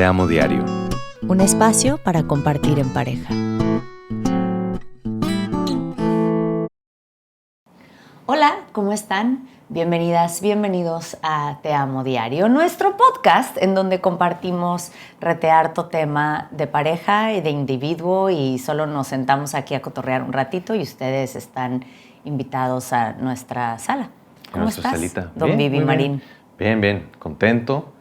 Te amo diario. Un espacio para compartir en pareja. Hola, ¿cómo están? Bienvenidas, bienvenidos a Te amo diario, nuestro podcast en donde compartimos harto tema de pareja y de individuo y solo nos sentamos aquí a cotorrear un ratito y ustedes están invitados a nuestra sala. ¿Cómo estás, salita. don Bien, Vivi muy Marín? Bien, contento.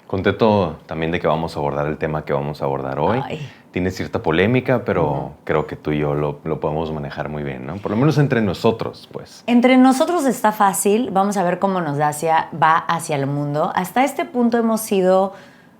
Contento también de que vamos a abordar el tema que vamos a abordar hoy. Ay. Tiene cierta polémica, pero creo que tú y yo lo podemos manejar muy bien, ¿no? Por lo menos entre nosotros, pues. Entre nosotros está fácil, vamos a ver cómo nos va hacia el mundo. Hasta este punto hemos sido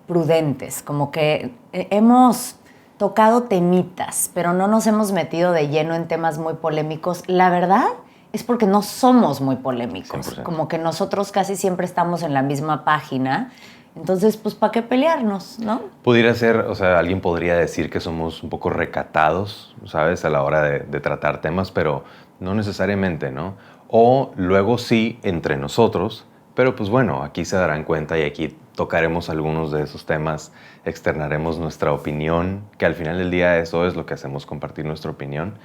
prudentes, como que hemos tocado temitas, pero no nos hemos metido de lleno en temas muy polémicos. La verdad es porque no somos muy polémicos, 100%. como que nosotros casi siempre estamos en la misma página. Entonces, pues, ¿para qué pelearnos, no? Pudiera ser, o sea, alguien podría decir que somos un poco recatados, ¿sabes? A la hora de tratar temas, pero no necesariamente, ¿no? O luego sí, entre nosotros, pero pues bueno, aquí se darán cuenta y aquí tocaremos algunos de esos temas, externaremos nuestra opinión, que al final del día eso es lo que hacemos, compartir nuestra opinión.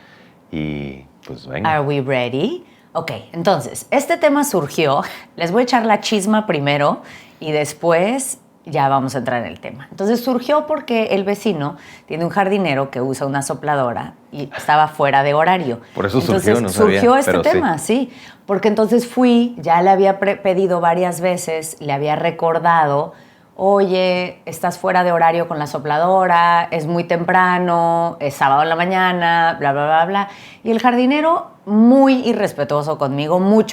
Y pues venga. Are we ready? Ok, entonces, este tema surgió, les voy a echar la chisma primero y después ya vamos a entrar en el tema. Entonces surgió porque el vecino tiene un jardinero que usa una sopladora y estaba fuera de horario. Por eso entonces, surgió, no sabía, surgió este pero tema, sí. Porque entonces fui, ya le había pedido varias veces, le había recordado, oye, estás fuera de horario con la sopladora, es muy temprano, es sábado en la mañana, bla, bla, bla, bla. Y el jardinero muy irrespetuoso conmigo, muy.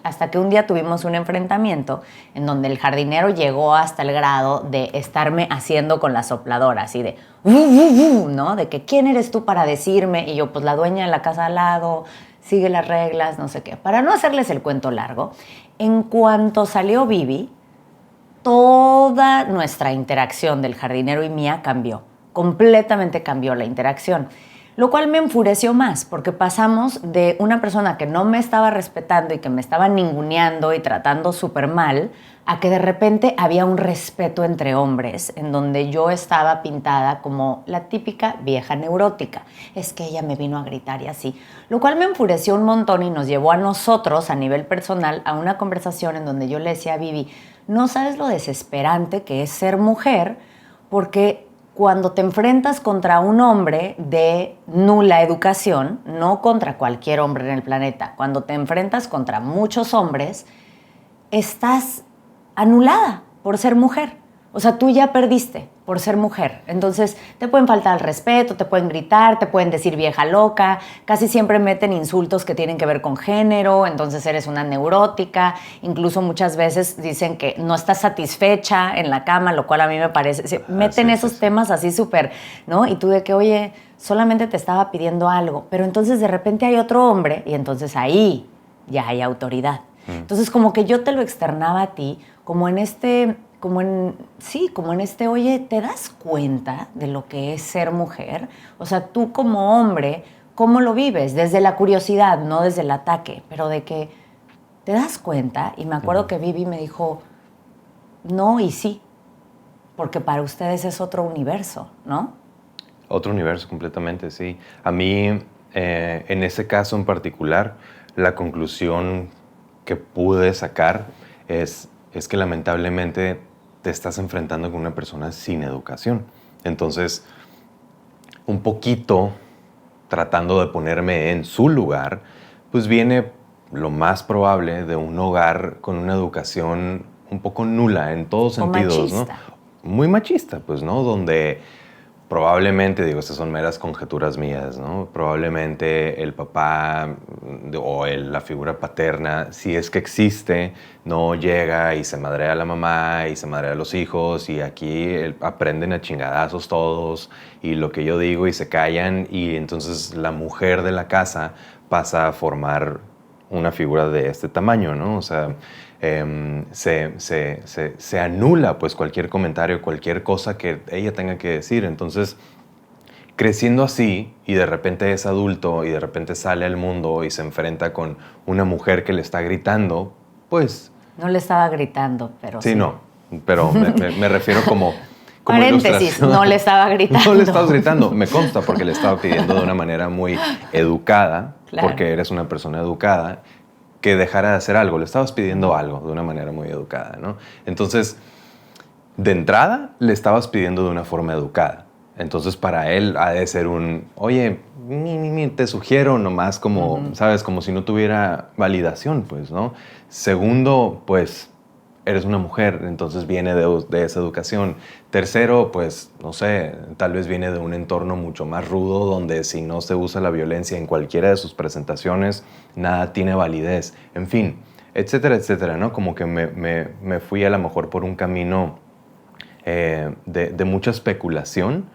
Hasta que un día tuvimos un enfrentamiento en donde el jardinero llegó hasta el grado de estarme haciendo con la sopladora, así de, ¿no? De que, ¿quién eres tú para decirme? Y yo, pues la dueña de la casa al lado, sigue las reglas, no sé qué. Para no hacerles el cuento largo, en cuanto salió Vivi, toda nuestra interacción del jardinero y mía cambió. Completamente cambió la interacción. Lo cual me enfureció más, porque pasamos de una persona que no me estaba respetando y que me estaba ninguneando y tratando súper mal, a que de repente había un respeto entre hombres, en donde yo estaba pintada como la típica vieja neurótica. Es que ella me vino a gritar y así. Lo cual me enfureció un montón y nos llevó a nosotros, a nivel personal, a una conversación en donde yo le decía a Vivi, no sabes lo desesperante que es ser mujer, porque cuando te enfrentas contra un hombre de nula educación, no contra cualquier hombre en el planeta, cuando te enfrentas contra muchos hombres, estás anulada por ser mujer. O sea, tú ya perdiste por ser mujer. Entonces, te pueden faltar al respeto, te pueden gritar, te pueden decir vieja loca, casi siempre meten insultos que tienen que ver con género, entonces eres una neurótica, incluso muchas veces dicen que no estás satisfecha en la cama, lo cual a mí me parece, meten esos temas así súper, ¿no? Y tú de que, oye, solamente te estaba pidiendo algo, pero entonces de repente hay otro hombre y entonces ahí ya hay autoridad. Entonces, como que yo te lo externaba a ti, como en este, oye, ¿te das cuenta de lo que es ser mujer? O sea, tú como hombre, ¿cómo lo vives? Desde la curiosidad, no desde el ataque, pero de que te das cuenta. Y me acuerdo que Vivi me dijo, no y sí, porque para ustedes es otro universo, ¿no? Otro universo completamente, sí. A mí, en ese caso en particular, la conclusión que pude sacar es que lamentablemente te estás enfrentando con una persona sin educación. Entonces, un poquito tratando de ponerme en su lugar, pues viene lo más probable de un hogar con una educación un poco nula en todos sentidos, machista. ¿no? Muy machista, pues, ¿no? Donde probablemente, digo, estas son meras conjeturas mías, ¿no? Probablemente el papá o la figura paterna, si es que existe, no llega y se madrea a la mamá y se madrea a los hijos y aquí aprenden a chingadazos todos y lo que yo digo y se callan y entonces la mujer de la casa pasa a formar una figura de este tamaño, ¿no? O sea, se anula pues cualquier comentario, cualquier cosa que ella tenga que decir. Entonces, creciendo así y de repente es adulto y de repente sale al mundo y se enfrenta con una mujer que le está gritando, pues... No le estaba gritando, pero sí. Sí, no, pero me refiero como paréntesis, ilustración. no le estaba gritando. No le estabas gritando, me consta, porque le estaba pidiendo de una manera muy educada, Claro. porque eres una persona educada, que dejara de hacer algo. Le estabas pidiendo algo de una manera muy educada, ¿no? Entonces, de entrada, le estabas pidiendo de una forma educada. Entonces, para él ha de ser oye, te sugiero nomás como, ¿sabes? Como si no tuviera validación, pues, ¿no? Segundo, pues, eres una mujer, entonces viene de esa educación. Tercero, pues, no sé, tal vez viene de un entorno mucho más rudo donde si no se usa la violencia en cualquiera de sus presentaciones, nada tiene validez. En fin, etcétera, etcétera, ¿no? Como que me fui a lo mejor por un camino de mucha especulación,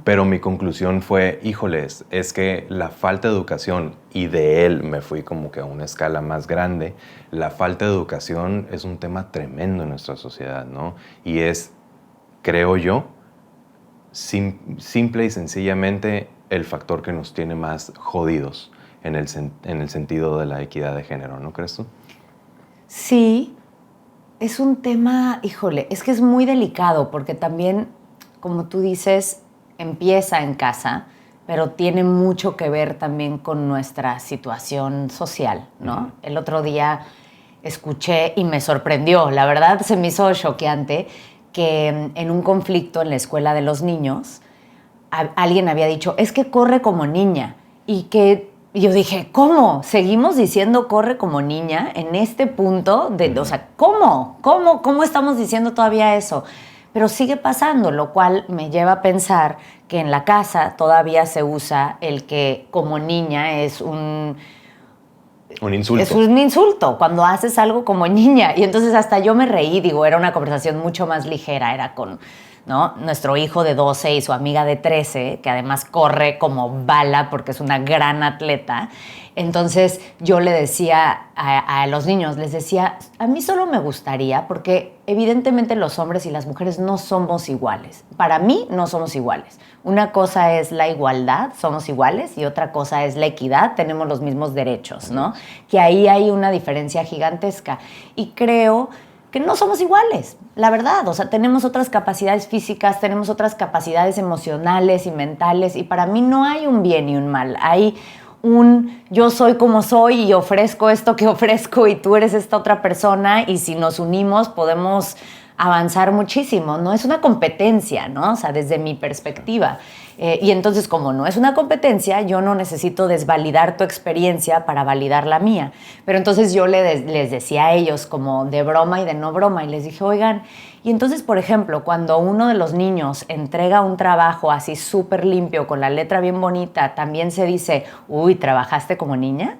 pero mi conclusión fue, híjoles, es que la falta de educación, y de él me fui como que a una escala más grande, la falta de educación es un tema tremendo en nuestra sociedad, ¿no? Y es, creo yo, simple y sencillamente el factor que nos tiene más jodidos en el sentido de la equidad de género, ¿no crees tú? Sí, es un tema, híjole, es que es muy delicado porque también, como tú dices, empieza en casa, pero tiene mucho que ver también con nuestra situación social, ¿no? El otro día escuché y me sorprendió, la verdad se me hizo choqueante que en un conflicto en la escuela de los niños alguien había dicho, es que corre como niña, y yo dije, ¿cómo? ¿Seguimos diciendo corre como niña en este punto? O sea, ¿Cómo estamos diciendo todavía eso? Pero sigue pasando, lo cual me lleva a pensar que en la casa todavía se usa el que como niña es un insulto. Es un insulto cuando haces algo como niña. Y entonces hasta yo me reí, digo, era una conversación mucho más ligera, era con, ¿no?, nuestro hijo de 12 y su amiga de 13, que además corre como bala porque es una gran atleta. Entonces yo le decía a los niños, les decía, a mí solo me gustaría, porque evidentemente los hombres y las mujeres no somos iguales. Para mí no somos iguales. Una cosa es la igualdad, somos iguales, y otra cosa es la equidad, tenemos los mismos derechos, ¿no? Que ahí hay una diferencia gigantesca. Y creo que no somos iguales, la verdad. O sea, tenemos otras capacidades físicas, tenemos otras capacidades emocionales y mentales, y para mí no hay un bien y un mal. Hay yo soy como soy y ofrezco esto que ofrezco y tú eres esta otra persona, y si nos unimos podemos avanzar muchísimo. No es una competencia, ¿no? O sea, desde mi perspectiva. Y entonces, como no es una competencia, yo no necesito desvalidar tu experiencia para validar la mía. Pero entonces yo les decía a ellos como de broma y de no broma, y les dije, oigan, y entonces, por ejemplo, cuando uno de los niños entrega un trabajo así súper limpio, con la letra bien bonita, también se dice, uy, ¿trabajaste como niña?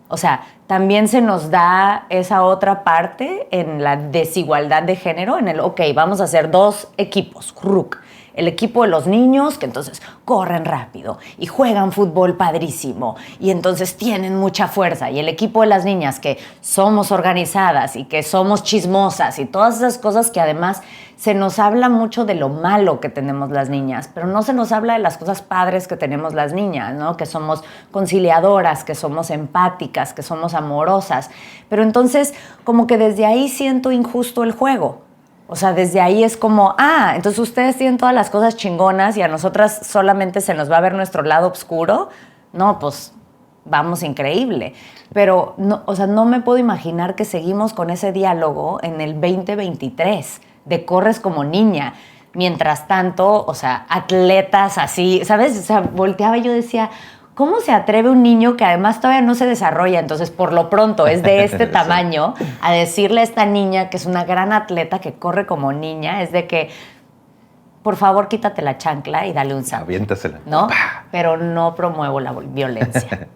O sea, también se nos da esa otra parte en la desigualdad de género, en el, ok, vamos a hacer dos equipos, RUC. El equipo de los niños, que entonces corren rápido y juegan fútbol padrísimo y entonces tienen mucha fuerza. Y el equipo de las niñas, que somos organizadas y que somos chismosas y todas esas cosas que además se nos habla mucho de lo malo que tenemos las niñas, pero no se nos habla de las cosas padres que tenemos las niñas, ¿no? Que somos conciliadoras, que somos empáticas, que somos amorosas. Pero entonces, como que desde ahí siento injusto el juego. O sea, desde ahí es como, entonces ustedes tienen todas las cosas chingonas y a nosotras solamente se nos va a ver nuestro lado oscuro. No, pues vamos increíble. Pero, no, o sea, no me puedo imaginar que seguimos con ese diálogo en el 2023, de corres como niña. Mientras tanto, o sea, atletas así, ¿sabes? O sea, volteaba y yo decía, ¿cómo se atreve un niño que además todavía no se desarrolla? Entonces, por lo pronto, es de este tamaño, a decirle a esta niña, que es una gran atleta, que corre como niña, es de que, por favor, quítate la chancla y dale un salto. Aviéntasela. ¿No? Pero no promuevo la violencia.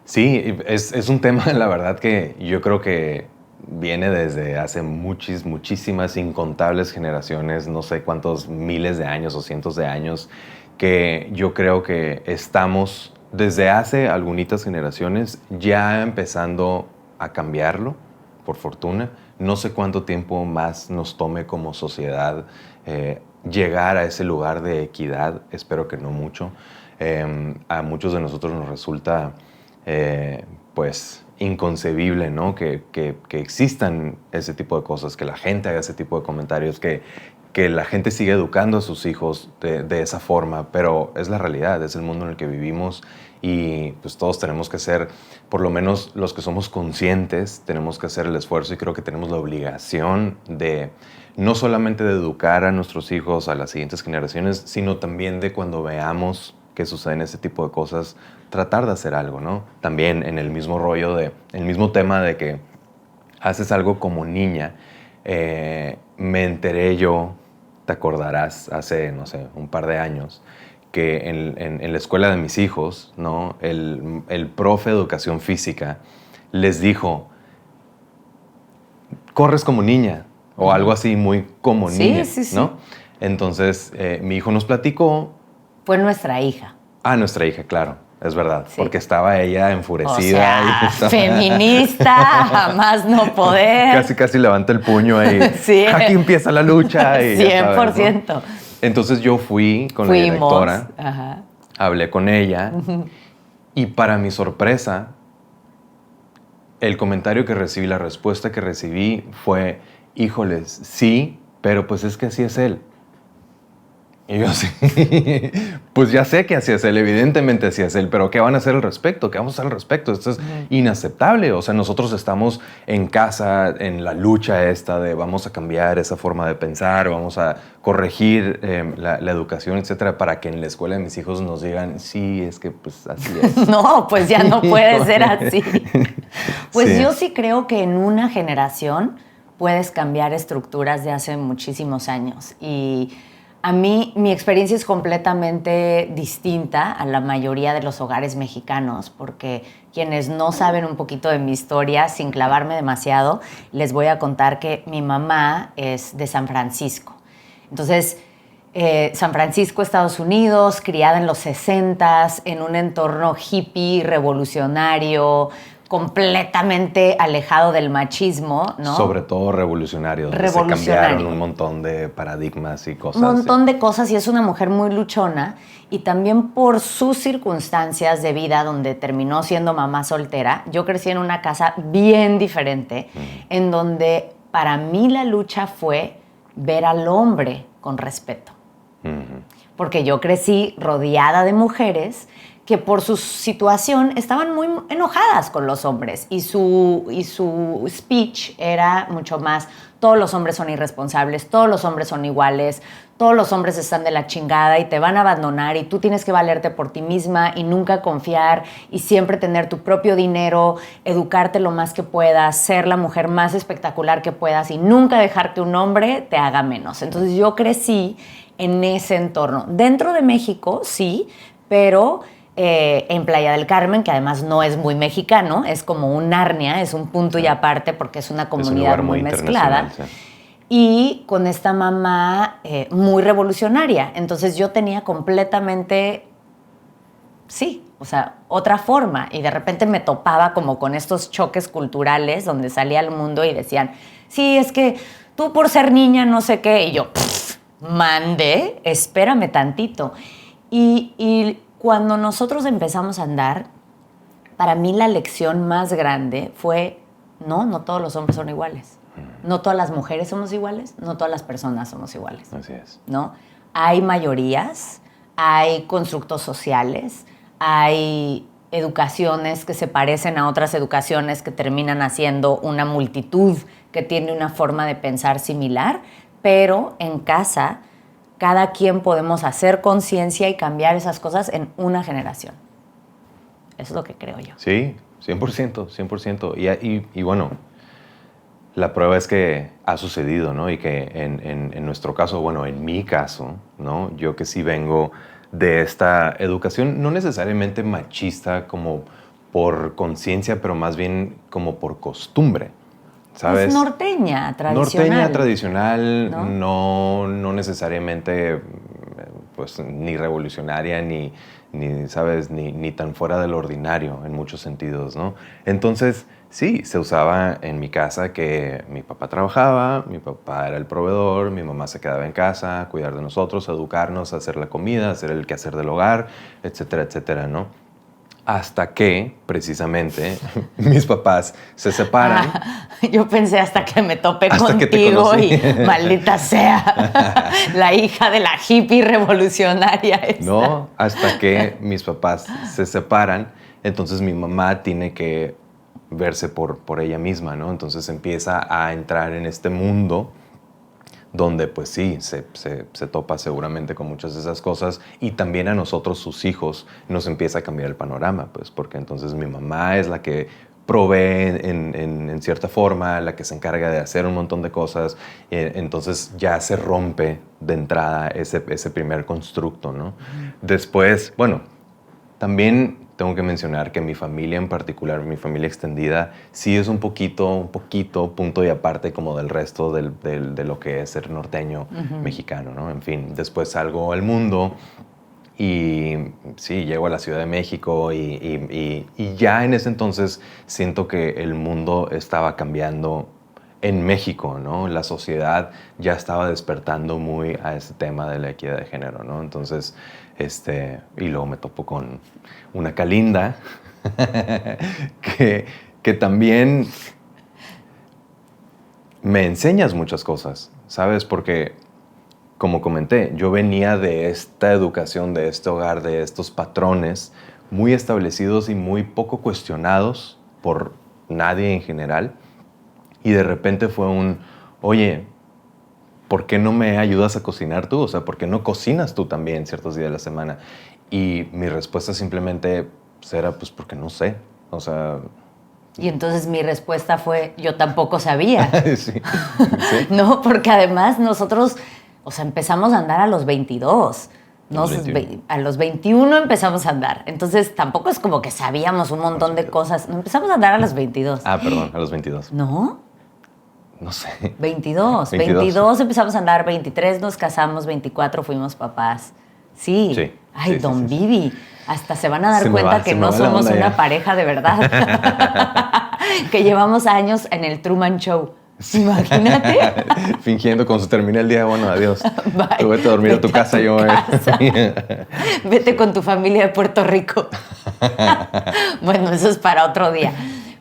Sí, es un tema, la verdad, que yo creo que viene desde hace muchísimas, incontables generaciones, no sé cuántos miles de años o cientos de años, que yo creo que estamos desde hace algunas generaciones ya empezando a cambiarlo, por fortuna. No sé cuánto tiempo más nos tome como sociedad llegar a ese lugar de equidad, espero que no mucho. A muchos de nosotros nos resulta pues inconcebible, ¿no? Que existan ese tipo de cosas, que la gente haga ese tipo de comentarios, que la gente sigue educando a sus hijos de esa forma, pero es la realidad, es el mundo en el que vivimos y pues todos tenemos que ser, por lo menos los que somos conscientes, tenemos que hacer el esfuerzo y creo que tenemos la obligación de no solamente de educar a nuestros hijos, a las siguientes generaciones, sino también de cuando veamos que suceden ese tipo de cosas, tratar de hacer algo, ¿no? También en el mismo rollo el mismo tema de que haces algo como niña, me enteré yo, te acordarás, hace, no sé, un par de años, que en la escuela de mis hijos, ¿no? El profe de educación física les dijo, corres como niña, o algo así muy como niña, sí. ¿no? Entonces, mi hijo nos platicó. Fue nuestra hija. Ah, nuestra hija, claro, es verdad, Sí. porque estaba ella enfurecida. O sea, feminista, jamás no poder. Casi levanta el puño ahí. Sí. Aquí empieza la lucha. Y 100%. ya sabes, ¿no? Entonces yo fui con la directora, Ajá. hablé con ella y para mi sorpresa, el comentario que recibí, la respuesta que recibí fue, híjoles, sí, pero pues es que así es él. Y yo sí, pues ya sé que así es él, evidentemente así es él, pero ¿qué van a hacer al respecto? ¿Qué vamos a hacer al respecto? Esto es inaceptable. O sea, nosotros estamos en casa, en la lucha esta de vamos a cambiar esa forma de pensar, vamos a corregir la educación, etcétera, para que en la escuela de mis hijos nos digan, sí, es que pues así es. No, pues ya no puede ser así. Pues Sí. yo sí creo que en una generación puedes cambiar estructuras de hace muchísimos años. Y a mí, mi experiencia es completamente distinta a la mayoría de los hogares mexicanos, porque quienes no saben un poquito de mi historia, sin clavarme demasiado, les voy a contar que mi mamá es de San Francisco. Entonces, San Francisco, Estados Unidos, criada en los 60s, en un entorno hippie, revolucionario, completamente alejado del machismo, ¿no? Sobre todo revolucionario, donde se cambiaron un montón de paradigmas y cosas. Un montón de cosas, y es una mujer muy luchona, y también por sus circunstancias de vida, donde terminó siendo mamá soltera. Yo crecí en una casa bien diferente, en donde para mí la lucha fue ver al hombre con respeto. Porque yo crecí rodeada de mujeres que por su situación estaban muy enojadas con los hombres y su speech era mucho más, todos los hombres son irresponsables, todos los hombres son iguales, todos los hombres están de la chingada y te van a abandonar y tú tienes que valerte por ti misma y nunca confiar y siempre tener tu propio dinero, educarte lo más que puedas, ser la mujer más espectacular que puedas y nunca dejar que un hombre te haga menos. Entonces yo crecí en ese entorno. Dentro de México, sí, pero en Playa del Carmen, que además no es muy mexicano, es como un Narnia, es un punto y aparte porque es una comunidad muy mezclada. Sí. Y con esta mamá muy revolucionaria. Entonces yo tenía completamente, sí, o sea, otra forma. Y de repente me topaba como con estos choques culturales donde salía al mundo y decían, sí, es que tú por ser niña no sé qué. Y yo, mande, espérame tantito. Y cuando nosotros empezamos a andar, para mí la lección más grande fue, no todos los hombres son iguales. No todas las mujeres somos iguales, no todas las personas somos iguales. Así es. ¿No? Hay mayorías, hay constructos sociales, hay educaciones que se parecen a otras educaciones que terminan haciendo una multitud que tiene una forma de pensar similar, pero en casa cada quien podemos hacer conciencia y cambiar esas cosas en una generación. Eso es lo que creo yo. Sí, 100%, 100%. Y bueno, la prueba es que ha sucedido, ¿no? Y que en nuestro caso, bueno, en mi caso, ¿no? Yo que sí vengo de esta educación, no necesariamente machista como por conciencia, pero más bien como por costumbre, ¿sabes? Es norteña, tradicional. Norteña, tradicional, no necesariamente pues, ni revolucionaria, ni ¿sabes? Ni tan fuera del ordinario en muchos sentidos, ¿no? Entonces, sí, se usaba en mi casa que mi papá trabajaba, mi papá era el proveedor, mi mamá se quedaba en casa a cuidar de nosotros, a educarnos, a hacer la comida, a hacer el quehacer del hogar, etcétera, etcétera, ¿no? hasta que, precisamente, mis papás se separan. Yo pensé hasta que me topé Hasta que te contigo conocí. y maldita sea, la hija de la hippie revolucionaria esta. No, hasta que mis papás se separan, entonces mi mamá tiene que verse por ella misma, ¿no? Entonces empieza a entrar en este mundo donde pues sí, se topa seguramente con muchas de esas cosas, y también a nosotros, sus hijos, nos empieza a cambiar el panorama, pues porque entonces mi mamá es la que provee en cierta forma, la que se encarga de hacer un montón de cosas, entonces ya se rompe de entrada ese primer constructo, ¿no? Después, bueno, también tengo que mencionar que mi familia en particular, mi familia extendida, sí es un poquito punto y aparte como del resto de lo que es ser norteño mexicano, ¿no? En fin, después salgo al mundo y sí, llego a la Ciudad de México y ya en ese entonces siento que el mundo estaba cambiando en México, ¿no? La sociedad ya estaba despertando muy a ese tema de la equidad de género, ¿no? Entonces, y luego me topo con una Calinda que también me enseñas muchas cosas, ¿sabes? Porque, como comenté, yo venía de esta educación, de este hogar, de estos patrones muy establecidos y muy poco cuestionados por nadie en general. Y de repente fue oye, ¿por qué no me ayudas a cocinar tú? O sea, ¿por qué no cocinas tú también ciertos días de la semana? Y mi respuesta simplemente era, pues, porque no sé. O sea... Y entonces mi respuesta fue, yo tampoco sabía. sí, sí. No, porque además nosotros, o sea, empezamos a andar a los 22. No, a los 21 empezamos a andar. Entonces tampoco es como que sabíamos un montón de cosas. No, empezamos a andar a los 22. Ah, perdón, a los 22. ¿No? No sé. 22 empezamos a andar, 23 nos casamos, 24 fuimos papás. Sí. Ay, sí, don sí. Vivi, hasta se van a dar cuenta que no somos una pareja de verdad. Que llevamos años en el Truman Show. Sí. Imagínate. Fingiendo cuando se termine el día, bueno, adiós. Bye. Tú vete a dormir a tu casa, yo... Vete con tu familia de Puerto Rico. Bueno, eso es para otro día.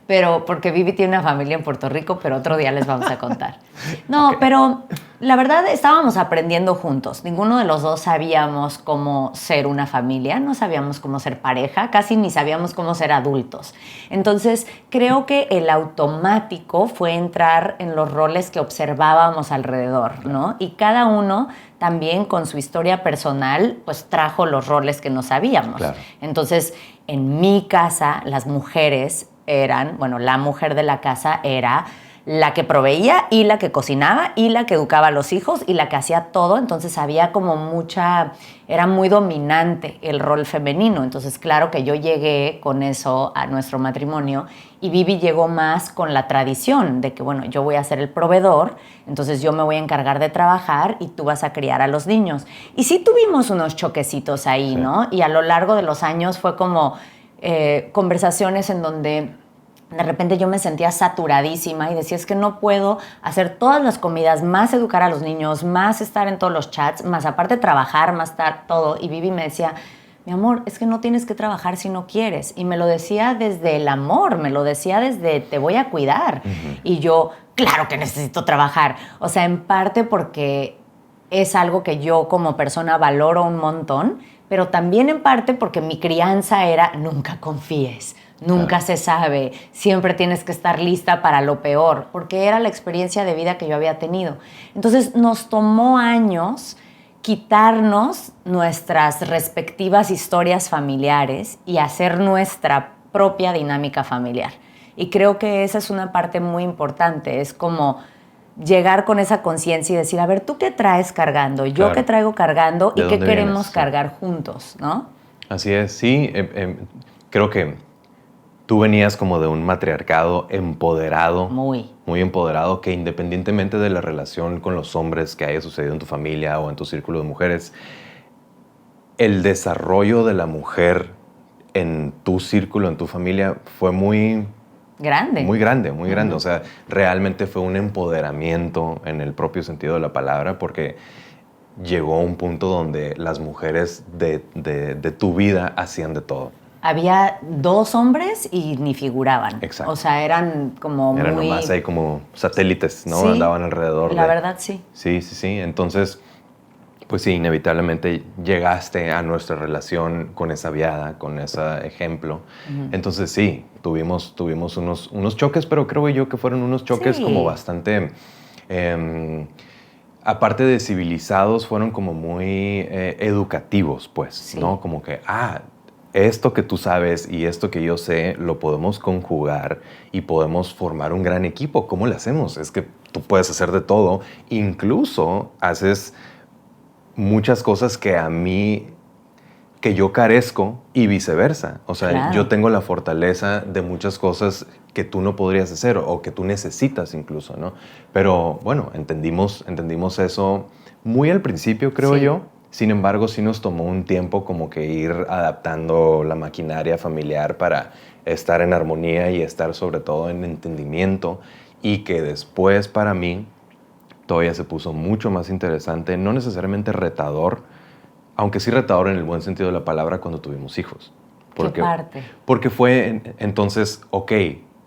Pero porque Vivi tiene una familia en Puerto Rico, pero otro día les vamos a contar. No, okay. Pero la verdad estábamos aprendiendo juntos. Ninguno de los dos sabíamos cómo ser una familia, no sabíamos cómo ser pareja, casi ni sabíamos cómo ser adultos. Entonces, creo que el automático fue entrar en los roles que observábamos alrededor, ¿no? Y cada uno también con su historia personal, pues trajo los roles que no sabíamos. Claro. Entonces, en mi casa, las mujeres la mujer de la casa era la que proveía y la que cocinaba y la que educaba a los hijos y la que hacía todo. Entonces había como era muy dominante el rol femenino. Entonces claro que yo llegué con eso a nuestro matrimonio y Vivi llegó más con la tradición de que, bueno, yo voy a ser el proveedor, entonces yo me voy a encargar de trabajar y tú vas a criar a los niños. Y sí tuvimos unos choquecitos ahí, sí, ¿no? Y a lo largo de los años fue como... conversaciones en donde de repente yo me sentía saturadísima y decía, es que no puedo hacer todas las comidas, más educar a los niños, más estar en todos los chats, más aparte trabajar, más estar todo. Y Vivi me decía, mi amor, es que no tienes que trabajar si no quieres. Y me lo decía desde el amor, me lo decía desde te voy a cuidar. Uh-huh. Y yo, claro que necesito trabajar. O sea, en parte porque es algo que yo como persona valoro un montón, pero también en parte porque mi crianza era nunca confíes, nunca claro. Se sabe, siempre tienes que estar lista para lo peor, porque era la experiencia de vida que yo había tenido. Entonces nos tomó años quitarnos nuestras respectivas historias familiares y hacer nuestra propia dinámica familiar. Y creo que esa es una parte muy importante, es como... llegar con esa conciencia y decir, a ver, ¿tú qué traes cargando? ¿Yo claro. Qué traigo cargando? ¿Y qué queremos cargar juntos? ¿No? Así es, sí. Creo que tú venías como de un matriarcado empoderado. Muy empoderado, que independientemente de la relación con los hombres que haya sucedido en tu familia o en tu círculo de mujeres, el desarrollo de la mujer en tu círculo, en tu familia, fue muy... grande. Muy grande, muy grande. Uh-huh. O sea, realmente fue un empoderamiento en el propio sentido de la palabra, porque llegó a un punto donde las mujeres de tu vida hacían de todo. había 2 hombres y ni figuraban. Exacto. O sea, eran como Eran muy... nomás ahí como satélites, ¿no? Sí, Andaban alrededor la verdad, sí. Sí. Entonces, pues sí, inevitablemente llegaste a nuestra relación con esa viada, con ese ejemplo. Entonces sí, tuvimos unos choques, pero creo yo que fueron unos choques como bastante... aparte de civilizados, fueron como muy educativos, pues, ¿no? Como que, esto que tú sabes y esto que yo sé lo podemos conjugar y podemos formar un gran equipo. ¿Cómo lo hacemos? Es que tú puedes hacer de todo. Incluso haces muchas cosas que yo carezco y viceversa. O sea, yo tengo la fortaleza de muchas cosas que tú no podrías hacer o que tú necesitas incluso, ¿no? Pero bueno, entendimos eso muy al principio, creo yo. Sin embargo, sí nos tomó un tiempo como que ir adaptando la maquinaria familiar para estar en armonía y estar sobre todo en entendimiento, y que después para mí todavía se puso mucho más interesante, no necesariamente retador, aunque sí retador en el buen sentido de la palabra cuando tuvimos hijos. ¿Qué parte? Porque fue entonces, ok,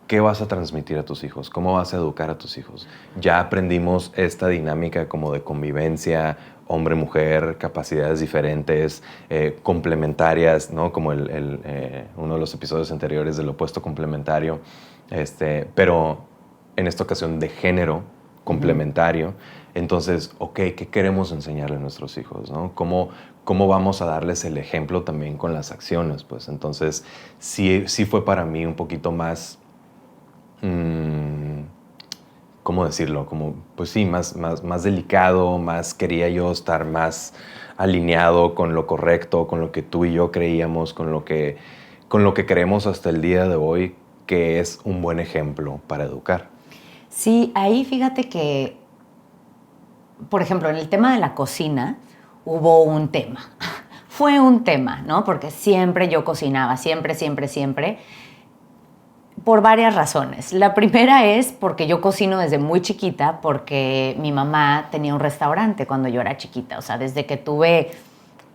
¿qué vas a transmitir a tus hijos? ¿Cómo vas a educar a tus hijos? Ya aprendimos esta dinámica como de convivencia, hombre-mujer, capacidades diferentes, complementarias, ¿no? Como uno de los episodios anteriores del opuesto complementario, pero en esta ocasión de género complementario. Entonces, ok, ¿qué queremos enseñarle a nuestros hijos, ¿no? ¿Cómo vamos a darles el ejemplo también con las acciones? Pues entonces, sí fue para mí un poquito más, ¿cómo decirlo? Como, pues sí, más delicado, más quería yo estar más alineado con lo correcto, con lo que tú y yo creíamos, con lo que creemos hasta el día de hoy, que es un buen ejemplo para educar. Sí, ahí fíjate que, por ejemplo, en el tema de la cocina hubo un tema. Fue un tema, ¿no? Porque siempre yo cocinaba, siempre, por varias razones. La primera es porque yo cocino desde muy chiquita, porque mi mamá tenía un restaurante cuando yo era chiquita. O sea, desde que tuve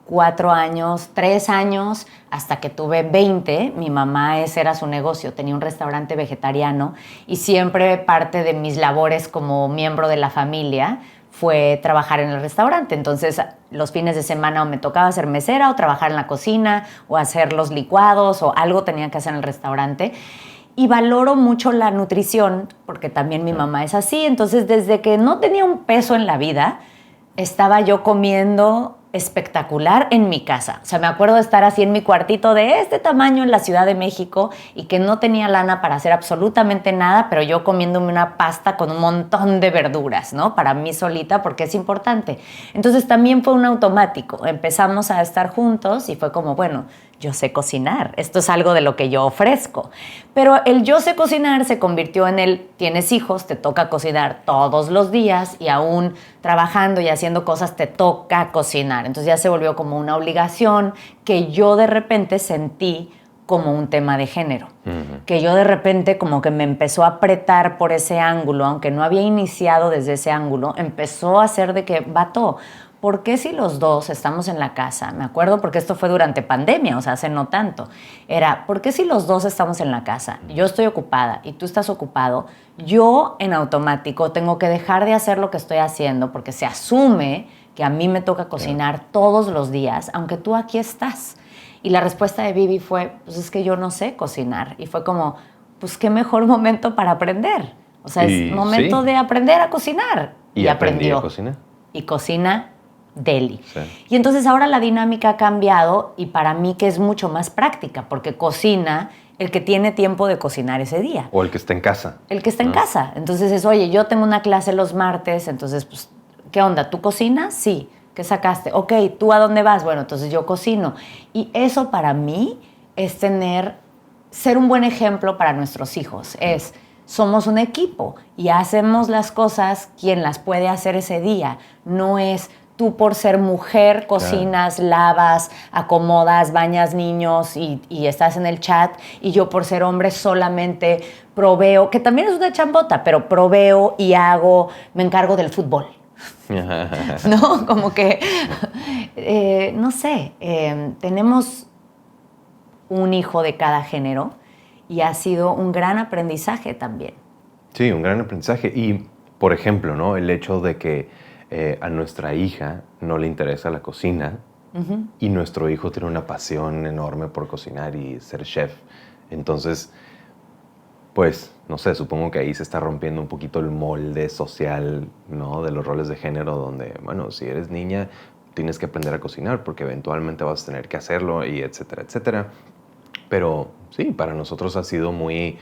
4 años, 3 años, hasta que tuve 20, mi mamá ese era su negocio, tenía un restaurante vegetariano, y siempre parte de mis labores como miembro de la familia fue trabajar en el restaurante. Entonces, los fines de semana o me tocaba ser mesera o trabajar en la cocina o hacer los licuados o algo tenía que hacer en el restaurante. Y valoro mucho la nutrición porque también mi mamá es así. Entonces, desde que no tenía un peso en la vida, estaba yo comiendo espectacular en mi casa. O sea, me acuerdo de estar así en mi cuartito de este tamaño en la Ciudad de México y que no tenía lana para hacer absolutamente nada, pero yo comiéndome una pasta con un montón de verduras, ¿no? Para mí solita, porque es importante. Entonces también fue un automático. Empezamos a estar juntos y fue como, bueno, yo sé cocinar. Esto es algo de lo que yo ofrezco. Pero el yo sé cocinar se convirtió en el tienes hijos, te toca cocinar todos los días y aún trabajando y haciendo cosas te toca cocinar. Entonces ya se volvió como una obligación que yo de repente sentí como un tema de género. Que yo de repente como que me empezó a apretar por ese ángulo, aunque no había iniciado desde ese ángulo, empezó a ser de que, vato, ¿por qué si los dos estamos en la casa? Me acuerdo porque esto fue durante pandemia, o sea, hace no tanto. Era, ¿por qué si los dos estamos en la casa? Yo estoy ocupada y tú estás ocupado. Yo en automático tengo que dejar de hacer lo que estoy haciendo porque se asume que a mí me toca cocinar todos los días, aunque tú aquí estás. Y la respuesta de Vivi fue, pues es que yo no sé cocinar. Y fue como, pues qué mejor momento para aprender. O sea, es momento de aprender a cocinar. Y aprendió a cocinar. Y cocina deli. Sí. Y entonces ahora la dinámica ha cambiado y para mí que es mucho más práctica, porque cocina el que tiene tiempo de cocinar ese día. O el que está en casa. El que está en casa. Entonces es, oye, yo tengo una clase los martes, entonces, pues, ¿qué onda? ¿Tú cocinas? Sí. ¿Qué sacaste? Ok, ¿tú a dónde vas? Bueno, entonces yo cocino. Y eso para mí es ser un buen ejemplo para nuestros hijos. Somos un equipo y hacemos las cosas quien las puede hacer ese día. No es tú por ser mujer cocinas, lavas, acomodas, bañas niños y estás en el chat, y yo por ser hombre solamente proveo, que también es una chambota, pero proveo y me encargo del fútbol. ¿No? Como que, no sé, tenemos un hijo de cada género y ha sido un gran aprendizaje también. Sí, un gran aprendizaje. Y, por ejemplo, ¿no? El hecho de que a nuestra hija no le interesa la cocina y nuestro hijo tiene una pasión enorme por cocinar y ser chef. Entonces, pues, no sé, supongo que ahí se está rompiendo un poquito el molde social, ¿no? De los roles de género, donde, bueno, si eres niña, tienes que aprender a cocinar porque eventualmente vas a tener que hacerlo y etcétera, etcétera. Pero sí, para nosotros ha sido muy,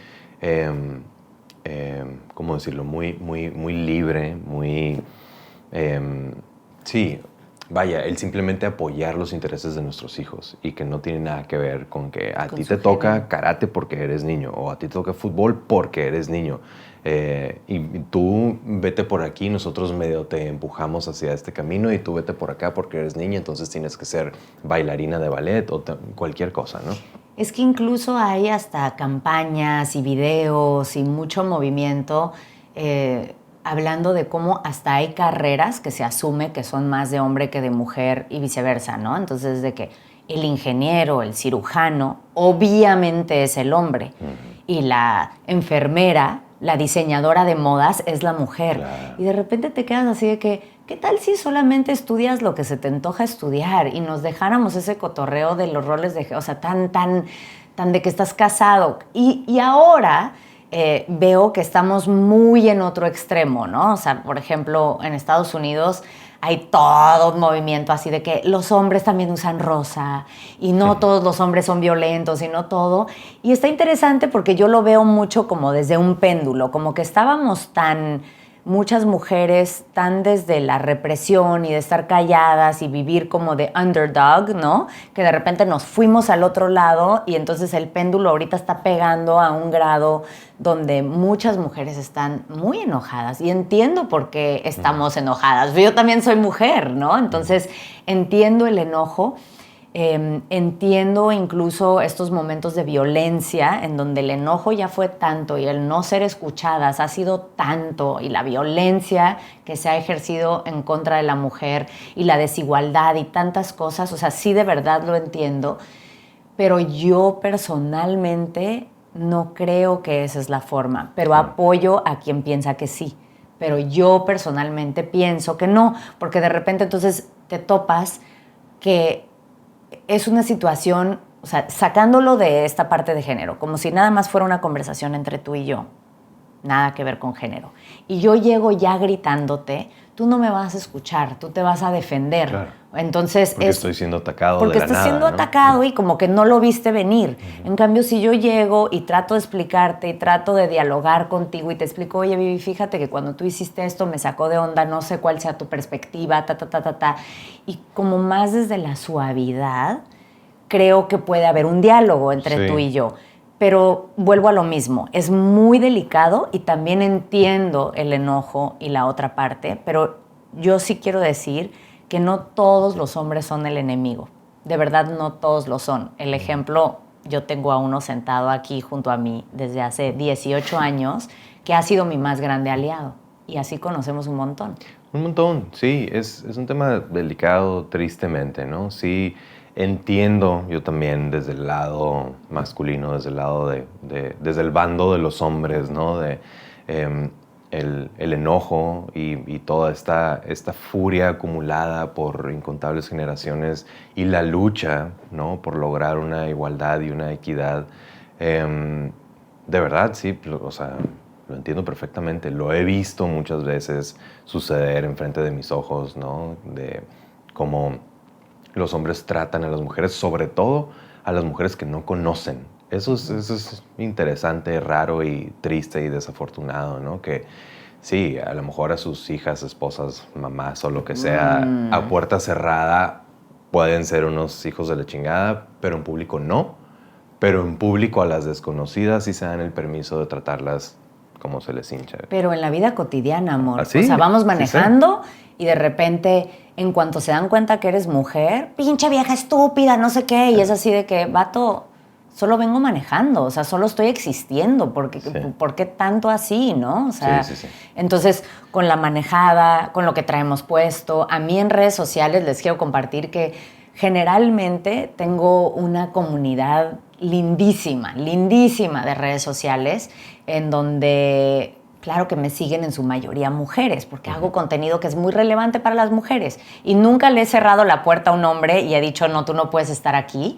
¿cómo decirlo? Muy libre, muy, sí, vaya, el simplemente apoyar los intereses de nuestros hijos y que no tiene nada que ver con que a ti te toca karate porque eres niño o a ti te toca fútbol porque eres niño. Y tú vete por aquí, nosotros medio te empujamos hacia este camino y tú vete por acá porque eres niña, entonces tienes que ser bailarina de ballet o cualquier cosa, ¿no? Es que incluso hay hasta campañas y videos y mucho movimiento hablando de cómo hasta hay carreras que se asume que son más de hombre que de mujer y viceversa, ¿no? Entonces, de que el ingeniero, el cirujano, obviamente es el hombre. Y la enfermera, la diseñadora de modas, es la mujer. Claro. Y de repente te quedas así de que, ¿qué tal si solamente estudias lo que se te antoja estudiar y nos dejáramos ese cotorreo de los roles de, o sea, tan de que estás casado? Y ahora veo que estamos muy en otro extremo, ¿no? O sea, por ejemplo, en Estados Unidos hay todo un movimiento así de que los hombres también usan rosa y no todos los hombres son violentos y no todo. Y está interesante porque yo lo veo mucho como desde un péndulo, como que estábamos muchas mujeres tan desde la represión y de estar calladas y vivir como de underdog, ¿no? Que de repente nos fuimos al otro lado y entonces el péndulo ahorita está pegando a un grado donde muchas mujeres están muy enojadas y entiendo por qué estamos enojadas. Yo también soy mujer, ¿no? Entonces entiendo el enojo. Entiendo incluso estos momentos de violencia en donde el enojo ya fue tanto y el no ser escuchadas ha sido tanto y la violencia que se ha ejercido en contra de la mujer y la desigualdad y tantas cosas, o sea, sí de verdad lo entiendo, pero yo personalmente no creo que esa es la forma, pero apoyo a quien piensa que sí. Pero yo personalmente pienso que no, porque de repente entonces te topas que es una situación, o sea, sacándolo de esta parte de género, como si nada más fuera una conversación entre tú y yo, nada que ver con género. Y yo llego ya gritándote, tú no me vas a escuchar, tú te vas a defender. Claro. Entonces porque estoy siendo atacado porque de la estás nada, siendo ¿no? atacado y como que no lo viste venir. En cambio, si yo llego y trato de explicarte y trato de dialogar contigo y te explico, oye, Vivi, fíjate que cuando tú hiciste esto me sacó de onda, no sé cuál sea tu perspectiva, y como más desde la suavidad, creo que puede haber un diálogo entre tú y yo. Pero vuelvo a lo mismo, es muy delicado y también entiendo el enojo y la otra parte, pero yo sí quiero decir que no todos los hombres son el enemigo. De verdad, no todos lo son. El ejemplo, yo tengo a uno sentado aquí junto a mí desde hace 18 años, que ha sido mi más grande aliado. Y así conocemos un montón. Un montón, sí. Es un tema delicado, tristemente, ¿no? Sí, entiendo yo también desde el lado masculino, desde el lado desde el bando de los hombres, ¿no? El enojo y toda esta furia acumulada por incontables generaciones y la lucha, ¿no? Por lograr una igualdad y una equidad. De verdad, sí, o sea, lo entiendo perfectamente. Lo he visto muchas veces suceder enfrente de mis ojos, ¿no? De cómo los hombres tratan a las mujeres, sobre todo a las mujeres que no conocen. Eso es interesante, raro y triste y desafortunado, ¿no? Que sí, a lo mejor a sus hijas, esposas, mamás o lo que sea, a puerta cerrada pueden ser unos hijos de la chingada, pero en público no. Pero en público a las desconocidas sí se dan el permiso de tratarlas como se les hincha. Pero en la vida cotidiana, amor. ¿Ah, sí? O sea, vamos manejando Sí. y de repente, en cuanto se dan cuenta que eres mujer, pinche vieja estúpida, no sé qué, y es así de que, vato, solo vengo manejando, o sea, solo estoy existiendo, ¿por qué tanto así, no? O sea, Sí. entonces, con la manejada, con lo que traemos puesto, a mí en redes sociales les quiero compartir que generalmente tengo una comunidad lindísima, lindísima de redes sociales, en donde, claro que me siguen en su mayoría mujeres, porque hago contenido que es muy relevante para las mujeres. Y nunca le he cerrado la puerta a un hombre y he dicho, no, tú no puedes estar aquí.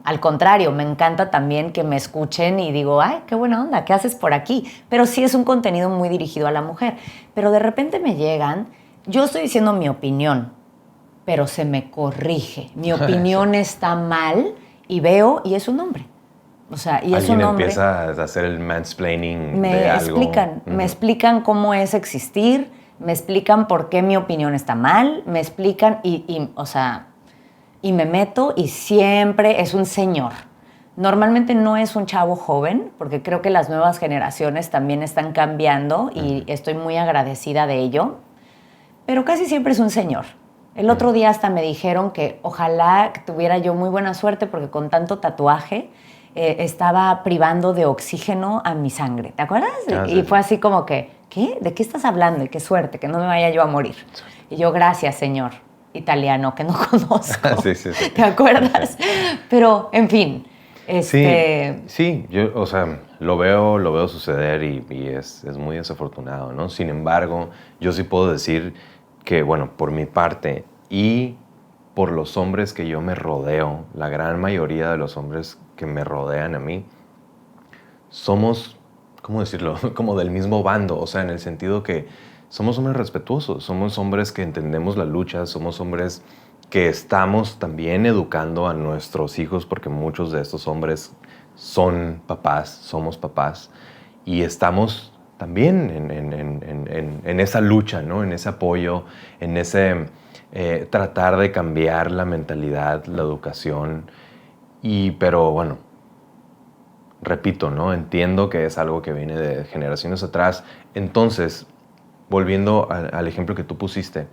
Al contrario, me encanta también que me escuchen y digo, ay, qué buena onda, ¿qué haces por aquí? Pero sí es un contenido muy dirigido a la mujer. Pero de repente me llegan, yo estoy diciendo mi opinión, pero se me corrige. Mi opinión está mal y veo, y es un hombre. O sea, y es un hombre. Alguien empieza a hacer el mansplaining me de algo. Me explican cómo es existir, me explican por qué mi opinión está mal, me explican o sea, y me meto y siempre es un señor. Normalmente no es un chavo joven, porque creo que las nuevas generaciones también están cambiando y estoy muy agradecida de ello, pero casi siempre es un señor. El otro día hasta me dijeron que ojalá tuviera yo muy buena suerte porque con tanto tatuaje estaba privando de oxígeno a mi sangre. ¿Te acuerdas? Y fue así como que, ¿qué? ¿De qué estás hablando? Y qué suerte, que no me vaya yo a morir. Y yo, gracias, señor italiano, que no conozco. Sí. ¿Te acuerdas? Pero, en fin. Sí, yo, o sea, lo veo suceder y es muy desafortunado, ¿no? Sin embargo, yo sí puedo decir que, bueno, por mi parte y por los hombres que yo me rodeo, la gran mayoría de los hombres que me rodean a mí, somos, ¿cómo decirlo? Como del mismo bando, o sea, en el sentido que somos hombres respetuosos, somos hombres que entendemos la lucha, somos hombres que estamos también educando a nuestros hijos, porque muchos de estos hombres son papás, somos papás, y estamos también en esa lucha, ¿no? En ese apoyo, en ese tratar de cambiar la mentalidad, la educación. Pero bueno, repito, ¿no? Entiendo que es algo que viene de generaciones atrás. Entonces, volviendo al ejemplo que tú pusiste,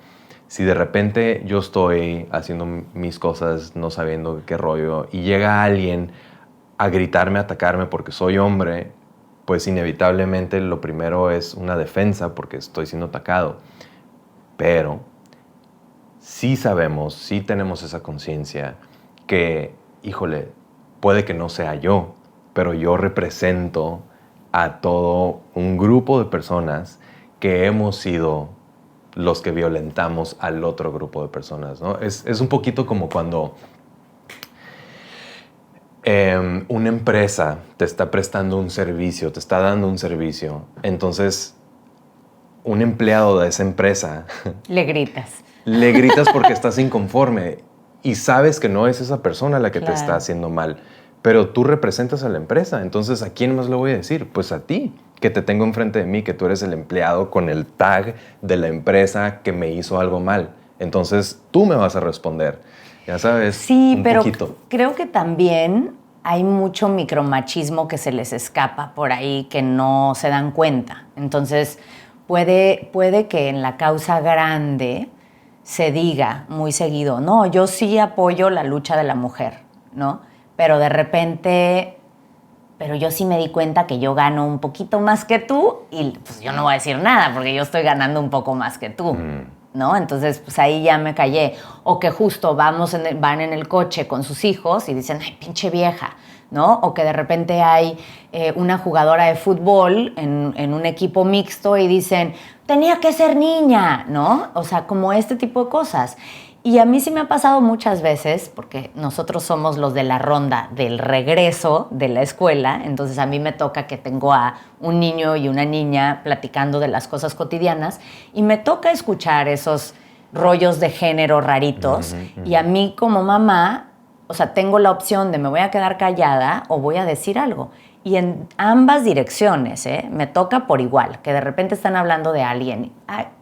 si de repente yo estoy haciendo mis cosas, no sabiendo qué rollo, y llega alguien a gritarme, a atacarme porque soy hombre, pues inevitablemente lo primero es una defensa porque estoy siendo atacado. Pero sí sabemos, sí tenemos esa conciencia que, híjole, puede que no sea yo, pero yo represento a todo un grupo de personas que hemos sido los que violentamos al otro grupo de personas, ¿no? Es un poquito como cuando una empresa te está prestando un servicio, te está dando un servicio, entonces un empleado de esa empresa... Le gritas. Le gritas porque estás inconforme y sabes que no es esa persona la que te está haciendo mal, pero tú representas a la empresa, entonces ¿a quién más le voy a decir? Pues a ti, que te tengo enfrente de mí, que tú eres el empleado con el tag de la empresa que me hizo algo mal. Entonces tú me vas a responder, ya sabes, sí, un pero poquito. Creo que también hay mucho micromachismo que se les escapa por ahí que no se dan cuenta. Entonces puede que en la causa grande se diga muy seguido, no, yo sí apoyo la lucha de la mujer, ¿no? Pero de repente, pero yo sí me di cuenta que yo gano un poquito más que tú y pues yo no voy a decir nada porque yo estoy ganando un poco más que tú, ¿no? Entonces, pues ahí ya me callé. O que justo van en el coche con sus hijos y dicen, ay, pinche vieja, ¿no? O que de repente hay una jugadora de fútbol en un equipo mixto y dicen, tenía que ser niña, ¿no? O sea, como este tipo de cosas. Y a mí sí me ha pasado muchas veces, porque nosotros somos los de la ronda del regreso de la escuela, entonces a mí me toca que tengo a un niño y una niña platicando de las cosas cotidianas y me toca escuchar esos rollos de género raritos y a mí como mamá, o sea, tengo la opción de me voy a quedar callada o voy a decir algo. Y en ambas direcciones, me toca por igual, que de repente están hablando de alguien.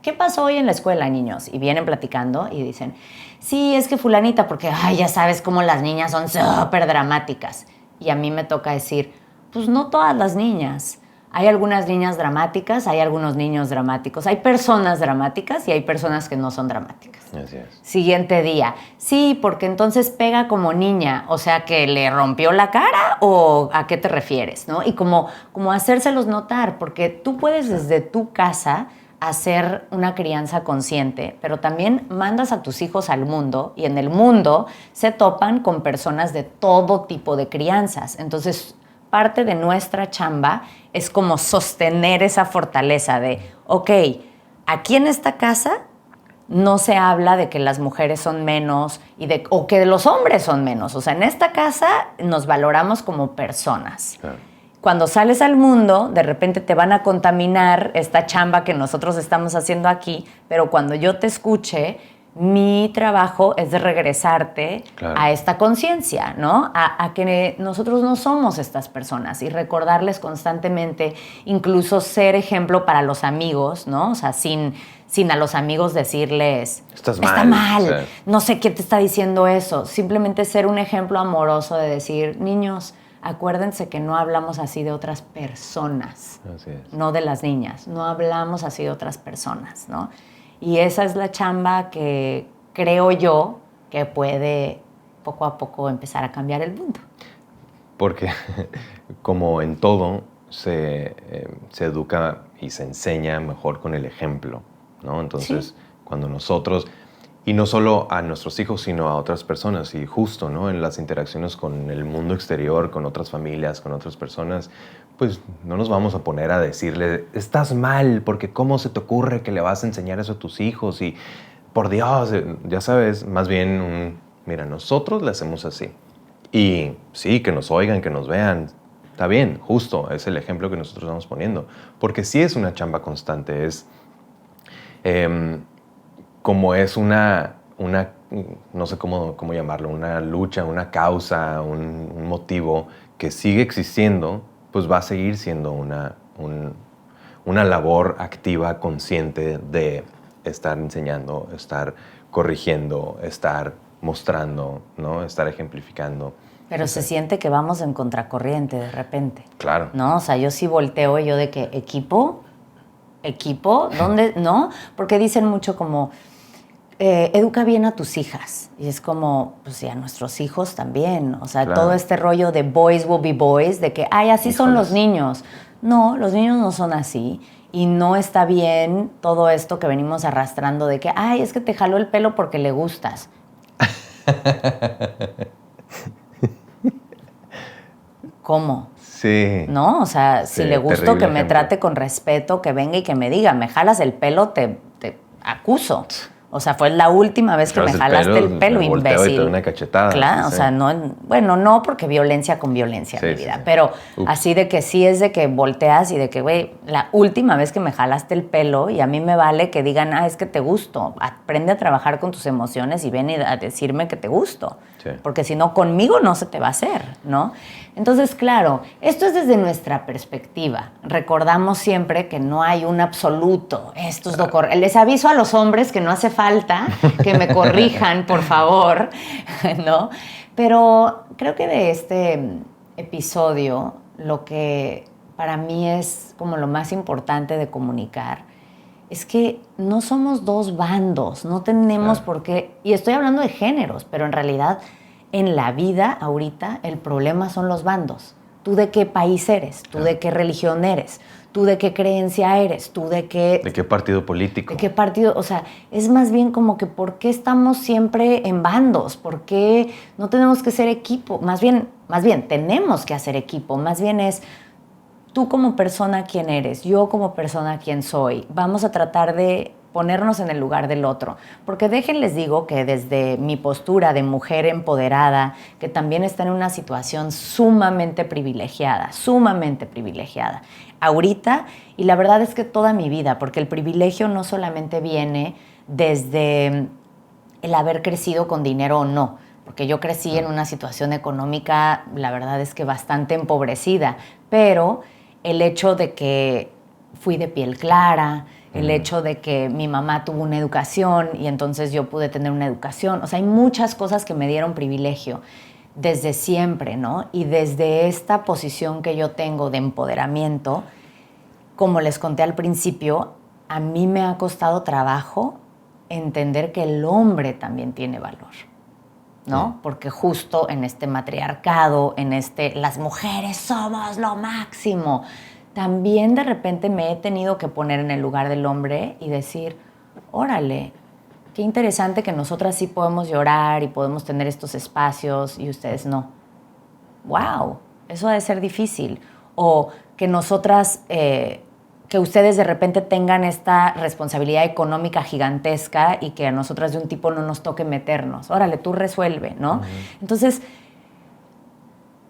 ¿Qué pasó hoy en la escuela, niños? Y vienen platicando y dicen, sí, es que fulanita, porque ya sabes cómo las niñas son súper dramáticas. Y a mí me toca decir, pues no todas las niñas. Hay algunas niñas dramáticas, hay algunos niños dramáticos, hay personas dramáticas y hay personas que no son dramáticas. Así es. Siguiente día. Sí, porque entonces pega como niña, o sea, que le rompió la cara o a qué te refieres, ¿no? Y como hacérselos notar, porque tú puedes desde tu casa hacer una crianza consciente, pero también mandas a tus hijos al mundo y en el mundo se topan con personas de todo tipo de crianzas. Entonces, parte de nuestra chamba es como sostener esa fortaleza de, ok, aquí en esta casa no se habla de que las mujeres son menos o que los hombres son menos. O sea, en esta casa nos valoramos como personas. Claro. Cuando sales al mundo, de repente te van a contaminar esta chamba que nosotros estamos haciendo aquí, pero cuando yo te escuche, mi trabajo es de regresarte a esta conciencia, ¿no? A que nosotros no somos estas personas y recordarles constantemente, incluso ser ejemplo para los amigos, ¿no? O sea, sin a los amigos decirles, está mal, sí. No sé qué te está diciendo eso. Simplemente ser un ejemplo amoroso de decir, niños, acuérdense que no hablamos así de otras personas, así es. No de las niñas, no hablamos así de otras personas, ¿no? Y esa es la chamba que creo yo que puede poco a poco empezar a cambiar el mundo. Porque como en todo, se educa y se enseña mejor con el ejemplo, ¿no? Entonces, sí. Cuando nosotros, y no solo a nuestros hijos, sino a otras personas, y justo, ¿no? En las interacciones con el mundo exterior, con otras familias, con otras personas, pues no nos vamos a poner a decirle, estás mal, porque ¿cómo se te ocurre que le vas a enseñar eso a tus hijos? Y por Dios, ya sabes, más bien, mira, nosotros le hacemos así. Y sí, que nos oigan, que nos vean, está bien, justo, es el ejemplo que nosotros estamos poniendo. Porque sí es una chamba constante, es como es una no sé cómo llamarlo, una lucha, una causa, un motivo que sigue existiendo, pues va a seguir siendo una labor activa, consciente de estar enseñando, estar corrigiendo, estar mostrando, ¿no? Estar ejemplificando. Pero se siente que vamos en contracorriente de repente. Claro. ¿No? O sea, yo sí volteo y yo de que, ¿equipo? ¿Dónde? ¿No? Porque dicen mucho como, educa bien a tus hijas. Y es como, pues sí, a nuestros hijos también. O sea, claro. Todo este rollo de boys will be boys, de que, ay, así son los niños. No, los niños no son así. Y no está bien todo esto que venimos arrastrando de que, ay, es que te jaló el pelo porque le gustas. ¿Cómo? Sí. ¿No? O sea, sí, si le gusto que me ejemplo. Trate con respeto, que venga y que me diga, me jalas el pelo, te acuso. O sea, fue la última vez que me jalaste el pelo, imbécil. Y te doy una cachetada. Claro, sí. O sea, no, bueno, no porque violencia con violencia, sí, mi vida. Sí. Pero así de que sí es de que volteas y de que, güey, la última vez que me jalaste el pelo y a mí me vale que digan, es que te gusto. Aprende a trabajar con tus emociones y ven a decirme que te gusto. Sí. Porque si no, conmigo no se te va a hacer, ¿no? Entonces, claro, esto es desde nuestra perspectiva. Recordamos siempre que no hay un absoluto. Esto es lo correcto. Les aviso a los hombres que no hace falta que me corrijan, por favor, ¿no? Pero creo que de este episodio, lo que para mí es como lo más importante de comunicar es que no somos dos bandos, no tenemos por qué, y estoy hablando de géneros, pero en realidad en la vida ahorita el problema son los bandos. ¿Tú de qué país eres? ¿Tú de qué religión eres? ¿Tú de qué creencia eres? ¿Tú de qué... ¿De qué partido político? ¿De qué partido? O sea, es más bien como que ¿por qué estamos siempre en bandos? ¿Por qué no tenemos que ser equipo? Más bien tenemos que hacer equipo. Más bien es tú como persona quién eres, yo como persona quién soy. Vamos a tratar de ponernos en el lugar del otro. Porque déjenles digo que desde mi postura de mujer empoderada, que también está en una situación sumamente privilegiada, ahorita, y la verdad es que toda mi vida, porque el privilegio no solamente viene desde el haber crecido con dinero o no, porque yo crecí en una situación económica, la verdad es que bastante empobrecida, pero el hecho de que fui de piel clara, el hecho de que mi mamá tuvo una educación y entonces yo pude tener una educación. O sea, hay muchas cosas que me dieron privilegio desde siempre, ¿no? Y desde esta posición que yo tengo de empoderamiento, como les conté al principio, a mí me ha costado trabajo entender que el hombre también tiene valor, ¿no? Porque justo en este matriarcado, las mujeres somos lo máximo. también de repente me he tenido que poner en el lugar del hombre y decir, órale, qué interesante que nosotras sí podemos llorar y podemos tener estos espacios y ustedes no. ¡Wow! Eso ha de ser difícil. O que nosotras, que ustedes de repente tengan esta responsabilidad económica gigantesca y que a nosotras de un tipo no nos toque meternos. Órale, tú resuelve, ¿no? Entonces,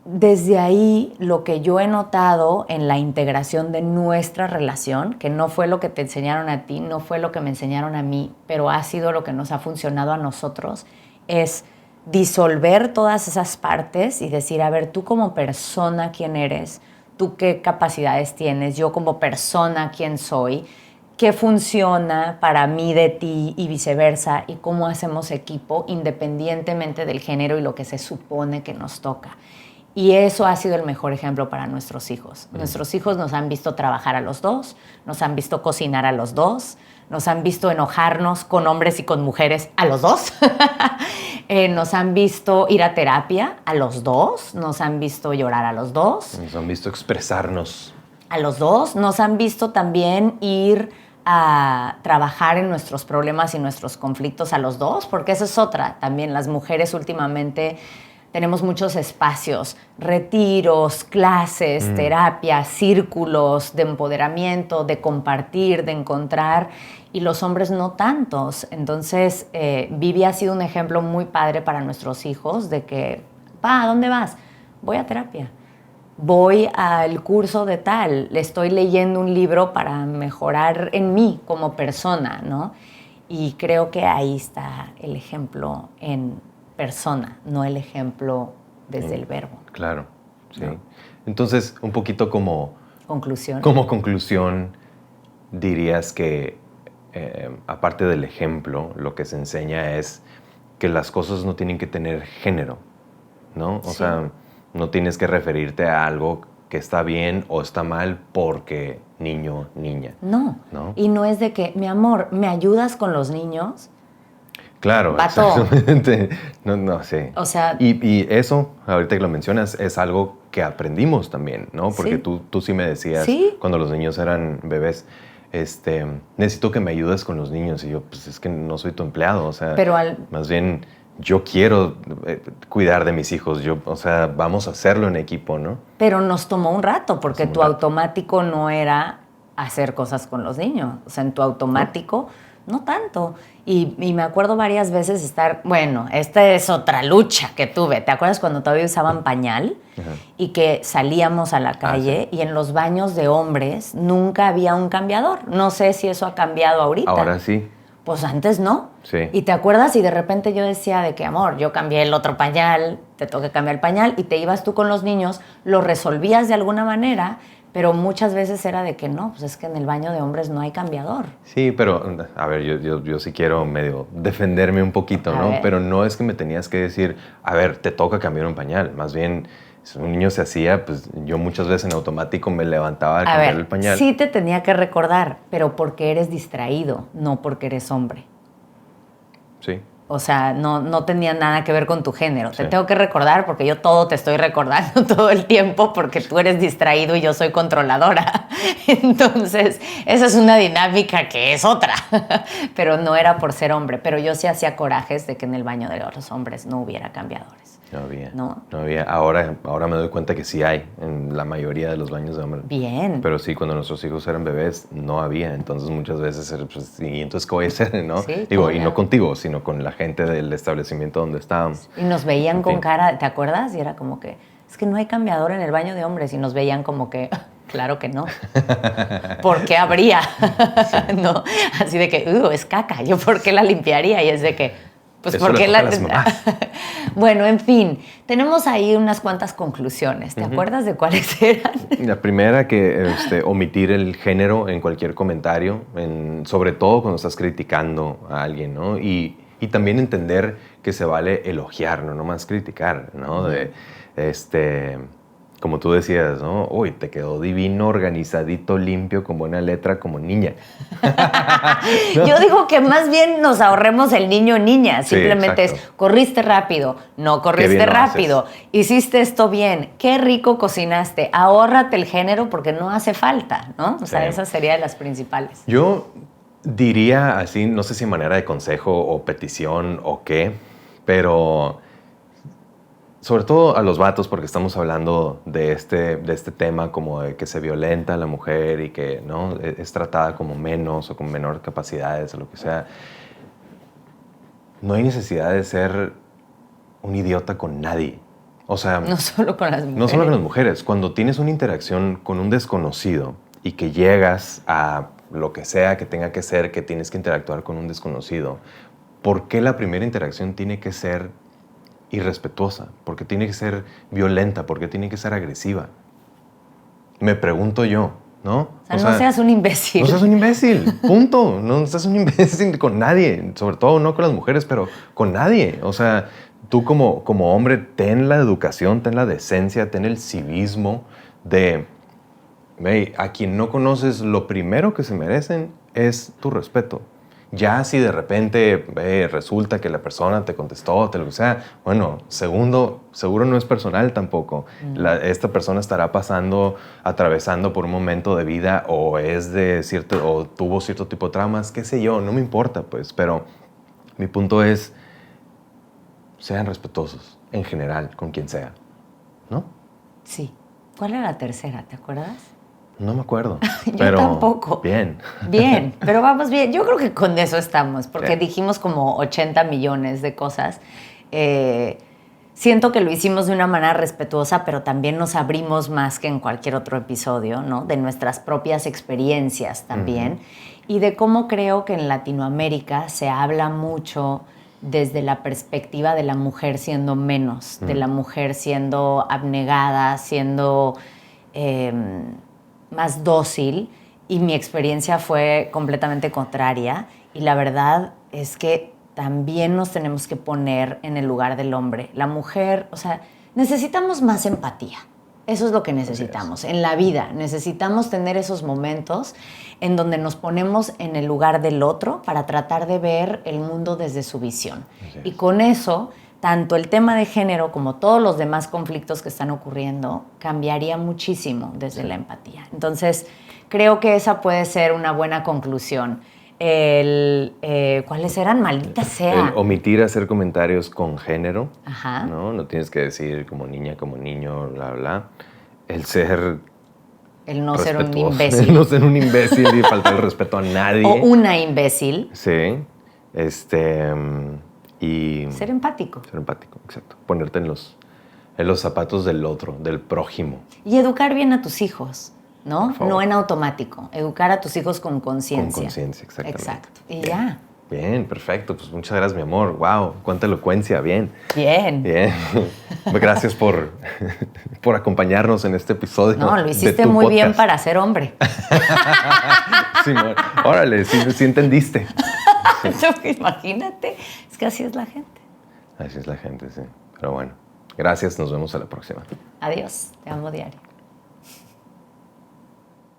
desde ahí, lo que yo he notado en la integración de nuestra relación, que no fue lo que te enseñaron a ti, no fue lo que me enseñaron a mí, pero ha sido lo que nos ha funcionado a nosotros, es disolver todas esas partes y decir, a ver, tú como persona, ¿quién eres? ¿Tú qué capacidades tienes? Yo como persona, ¿quién soy? ¿Qué funciona para mí de ti y viceversa? ¿Y cómo hacemos equipo independientemente del género y lo que se supone que nos toca? Y eso ha sido el mejor ejemplo para nuestros hijos. Nuestros hijos nos han visto trabajar a los dos, nos han visto cocinar a los dos, nos han visto enojarnos con hombres y con mujeres a los dos. Nos han visto ir a terapia a los dos, nos han visto llorar a los dos. Nos han visto expresarnos. A los dos. Nos han visto también ir a trabajar en nuestros problemas y nuestros conflictos a los dos, porque esa es otra. También las mujeres últimamente tenemos muchos espacios, retiros, clases, terapias, círculos de empoderamiento, de compartir, de encontrar, y los hombres no tantos. Entonces, Vivi ha sido un ejemplo muy padre para nuestros hijos de que, ¿a dónde vas? Voy a terapia. Voy al curso de tal, le estoy leyendo un libro para mejorar en mí como persona, ¿no? Y creo que ahí está el ejemplo en persona, no el ejemplo desde el verbo. Claro, sí. ¿No? Entonces, un poquito como conclusión. Como conclusión, dirías que, aparte del ejemplo, lo que se enseña es que las cosas no tienen que tener género, ¿no? O sea, no tienes que referirte a algo que está bien o está mal porque niño, niña. No. Y no es de que, mi amor, ¿me ayudas con los niños? Claro, Vato. exactamente. No, sí. O sea... Y eso, ahorita que lo mencionas, es algo que aprendimos también, ¿no? Porque tú sí me decías, cuando los niños eran bebés, necesito que me ayudes con los niños. Y yo, pues es que no soy tu empleado, o sea, más bien yo quiero cuidar de mis hijos, o sea, vamos a hacerlo en equipo, ¿no? Pero nos tomó un rato, porque tu automático no era hacer cosas con los niños. O sea, en tu automático... No tanto. Y me acuerdo varias veces estar, bueno, esta es otra lucha que tuve. ¿Te acuerdas cuando todavía usaban pañal? Y que salíamos a la calle y en los baños de hombres nunca había un cambiador. No sé si eso ha cambiado ahorita. Ahora sí. Pues antes no. Sí. Y te acuerdas y de repente yo decía de que, amor, yo cambié el otro pañal, te toca cambiar el pañal y te ibas tú con los niños, lo resolvías de alguna manera. Pero muchas veces era de que no, pues es que en el baño de hombres no hay cambiador. Sí, pero, a ver, yo sí quiero medio defenderme un poquito, ¿no? Pero no es que me tenías que decir, a ver, te toca cambiar un pañal. Más bien, si un niño se hacía, pues yo muchas veces en automático me levantaba a cambiar el pañal. Sí te tenía que recordar, pero porque eres distraído, no porque eres hombre. Sí. O sea, no tenía nada que ver con tu género. Te tengo que recordar porque yo todo te estoy recordando todo el tiempo porque tú eres distraído y yo soy controladora. Entonces, esa es una dinámica que es otra. Pero no era por ser hombre. Pero yo sí hacía corajes de que en el baño de los hombres no hubiera cambiadores. No había. No había. Ahora me doy cuenta que sí hay en la mayoría de los baños de hombres. Bien. Pero sí, cuando nuestros hijos eran bebés, no había. Entonces, muchas veces, pues, ¿y entonces qué voy a hacer, no? Sí, digo, y no contigo, sino con la gente del establecimiento donde estábamos. Y nos veían con cara, ¿te acuerdas? Y era como que, es que no hay cambiador en el baño de hombres. Y nos veían como que, claro que no. ¿Por qué habría? No, así de que, es caca. ¿Yo por qué la limpiaría? Y es de que... Pues eso porque las mamás. Bueno, en fin, tenemos ahí unas cuantas conclusiones. ¿Te acuerdas de cuáles eran? La primera, que omitir el género en cualquier comentario, sobre todo cuando estás criticando a alguien, ¿no? Y también entender que se vale elogiar, no nomás criticar, ¿no? como tú decías, ¿no? Uy, te quedó divino, organizadito, limpio, con buena letra, como niña. ¿No? Yo digo que más bien nos ahorremos el niño o niña. Simplemente sí, es, corriste rápido, no corriste rápido, hiciste esto bien, qué rico cocinaste, ahórrate el género porque no hace falta, ¿no? O sea, esa sería de las principales. Yo diría así, no sé si manera de consejo o petición o qué, pero sobre todo a los vatos, porque estamos hablando de este tema como de que se violenta a la mujer y que no es tratada como menos o con menores capacidades o lo que sea. No hay necesidad de ser un idiota con nadie. O sea, no solo con las mujeres. No solo con las mujeres. Cuando tienes una interacción con un desconocido y que llegas a lo que sea que tenga que ser, que tienes que interactuar con un desconocido, ¿por qué la primera interacción tiene que ser irrespetuosa? ¿Por qué tiene que ser violenta? ¿Por qué tiene que ser agresiva? Me pregunto yo, ¿no? O sea, no seas un imbécil. No seas un imbécil, punto. No seas un imbécil con nadie, sobre todo no con las mujeres, pero con nadie. O sea, tú como hombre ten la educación, ten la decencia, ten el civismo de, hey, a quien no conoces, lo primero que se merecen es tu respeto. Ya si de repente resulta que la persona te contestó, te lo que sea, bueno, segundo, seguro no es personal tampoco. Esta persona estará atravesando por un momento de vida o o tuvo cierto tipo de traumas, qué sé yo, no me importa, pues. Pero mi punto es, sean respetuosos en general con quien sea, ¿no? Sí. ¿Cuál era la tercera? ¿Te acuerdas? No me acuerdo. Yo pero tampoco. Bien. Bien, pero vamos bien. Yo creo que con eso estamos, porque dijimos como 80 millones de cosas. Siento que lo hicimos de una manera respetuosa, pero también nos abrimos más que en cualquier otro episodio, ¿no? De nuestras propias experiencias también. Y de cómo creo que en Latinoamérica se habla mucho desde la perspectiva de la mujer siendo menos, de la mujer siendo abnegada, siendo más dócil, y mi experiencia fue completamente contraria, y la verdad es que también nos tenemos que poner en el lugar del hombre. La mujer, o sea, necesitamos más empatía. Eso es lo que necesitamos en la vida. Necesitamos tener esos momentos en donde nos ponemos en el lugar del otro para tratar de ver el mundo desde su visión. Y con eso, tanto el tema de género como todos los demás conflictos que están ocurriendo, cambiaría muchísimo desde la empatía. Entonces, creo que esa puede ser una buena conclusión. ¿Cuáles eran? Maldita sea. El omitir hacer comentarios con género. Ajá. No tienes que decir como niña, como niño, bla, bla. El ser... El no ser un imbécil. El no ser un imbécil y faltar el respeto a nadie. O una imbécil. Sí. Y... Ser empático. Ser empático, exacto. Ponerte en los zapatos del otro, del prójimo. Y educar bien a tus hijos, ¿no? No en automático. Educar a tus hijos con conciencia. Con conciencia, exactamente. Exacto. Y bien. ya. Bien, perfecto. Pues muchas gracias, mi amor. Wow, cuánta elocuencia. Bien. Bien. Bien. Gracias por acompañarnos en este episodio. No, lo hiciste muy podcast. Bien para ser hombre. Sí, órale, sí entendiste. Imagínate, es que así es la gente. Así es la gente, sí. Pero bueno, gracias, nos vemos a la próxima. Adiós, te amo diario.